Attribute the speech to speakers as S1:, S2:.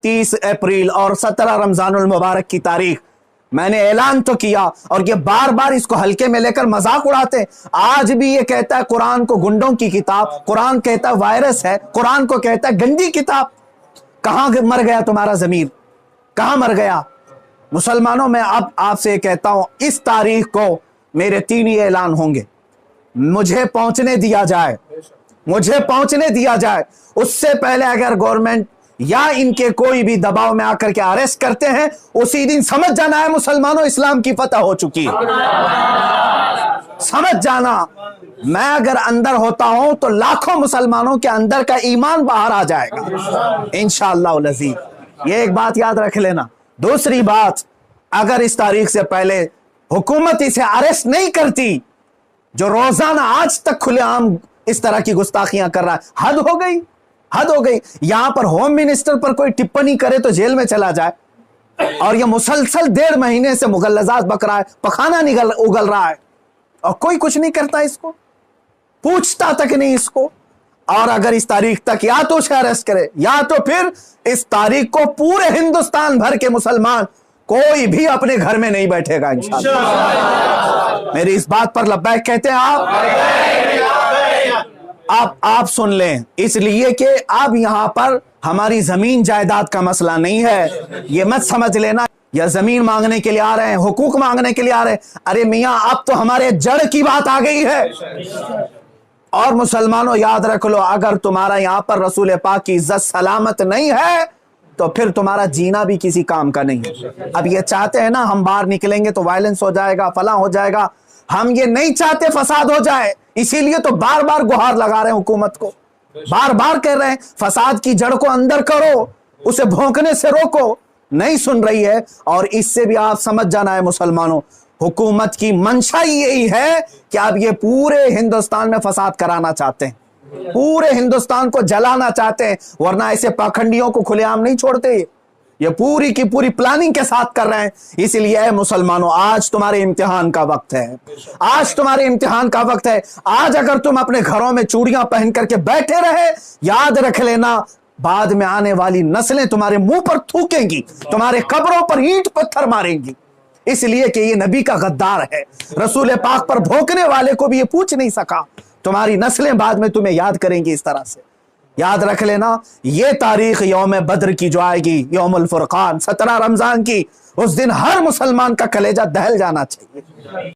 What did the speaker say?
S1: 30 अप्रैल और 17 रमजानुल मुबारक की तारीख मैंने ऐलान तो किया, और ये बार बार इसको हल्के में लेकर मजाक उड़ाते हैं। आज भी ये कहता है कुरान को गुंडों की किताब, कुरान कहता है वायरस है, कुरान को कहता है गंदी किताब। कहां मर गया तुम्हारा ज़मीर, कहां मर गया? मुसलमानों, मैं अब आपसे कहता हूं, इस तारीख को मेरे 3 ही ऐलान होंगे। मुझे पहुंचने दिया जाए, मुझे पहुंचने दिया जाए, उससे पहले अगर गवर्नमेंट या इनके कोई भी दबाव में आकर के अरेस्ट करते हैं, उसी दिन समझ जाना है मुसलमानों, इस्लाम की फतह हो चुकी है। समझ जाना, मैं अगर अंदर होता हूं तो लाखों मुसलमानों के अंदर का ईमान बाहर आ जाएगा इंशाअल्लाह अज़ीज़। ये एक बात याद रख लेना। दूसरी बात, अगर इस तारीख से पहले हुकूमत इसे अरेस्ट नहीं करती, जो रोजाना आज तक खुलेआम इस तरह की गुस्ताखियां कर रहा है, हद हो गई, हद हो गई। यहां पर होम मिनिस्टर पर कोई टिप्पणी करे तो जेल में चला जाए, और यह मुसलसल 1.5 महीने से मुगल्लजात बक रहा है, पखाना उगल रहा है, और कोई कुछ नहीं करता, इसको पूछता तक नहीं इसको। और अगर इस तारीख तक या तो उसे अरेस्ट करे, या तो फिर इस तारीख को पूरे हिंदुस्तान भर के मुसलमान कोई भी अपने घर में नहीं बैठेगा इंशाअल्लाह। मेरी इस बात पर लब्बैक कहते हैं आप सुन लें, इसलिए कि अब यहां पर हमारी जमीन जायदाद का मसला नहीं है। ये मत समझ लेना या जमीन मांगने के लिए आ रहे हैं, हुकूक मांगने के लिए आ रहे हैं। अरे मियां, अब तो हमारे जड़ की बात आ गई है। और मुसलमानों, याद रख लो, अगर तुम्हारा यहां पर रसूल पाक की इज्जत सलामत नहीं है तो फिर तुम्हारा जीना भी किसी काम का नहीं है। अब ये चाहते हैं ना हम बाहर निकलेंगे तो वायलेंस हो जाएगा, फला हो जाएगा। हम ये नहीं चाहते फसाद हो जाए, इसीलिए तो बार बार गुहार लगा रहे हैं हुकूमत को, बार बार कह रहे हैं फसाद की जड़ को अंदर करो, उसे भौंकने से रोको। नहीं सुन रही है। और इससे भी आप समझ जाना है मुसलमानों, हुकूमत की मंशा यही है कि आप ये पूरे हिंदुस्तान में फसाद कराना चाहते हैं, पूरे हिंदुस्तान को जलाना चाहते हैं, वरना ऐसे पाखंडियों को खुलेआम नहीं छोड़ते। ये पूरी की पूरी प्लानिंग के साथ कर रहे हैं। इसलिए मुसलमानों, आज तुम्हारे इम्तिहान का वक्त है, आज तुम्हारे इम्तिहान का वक्त है। आज अगर तुम अपने घरों में चूड़ियां पहन करके बैठे रहे, याद रख लेना, बाद में आने वाली नस्लें तुम्हारे मुंह पर थूकेंगी, तुम्हारे कब्रों पर ईंट पत्थर मारेंगी। इसलिए कि ये नबी का गद्दार है, रसूल पाक पर भोंकने वाले को भी ये पूछ नहीं सका। तुम्हारी नस्लें बाद में तुम्हें याद करेंगी इस तरह से। याद रख लेना, ये तारीख यौम बद्र की जो आएगी, यौमुल फुरकान 17 रमजान की, उस दिन हर मुसलमान का कलेजा दहल जाना चाहिए।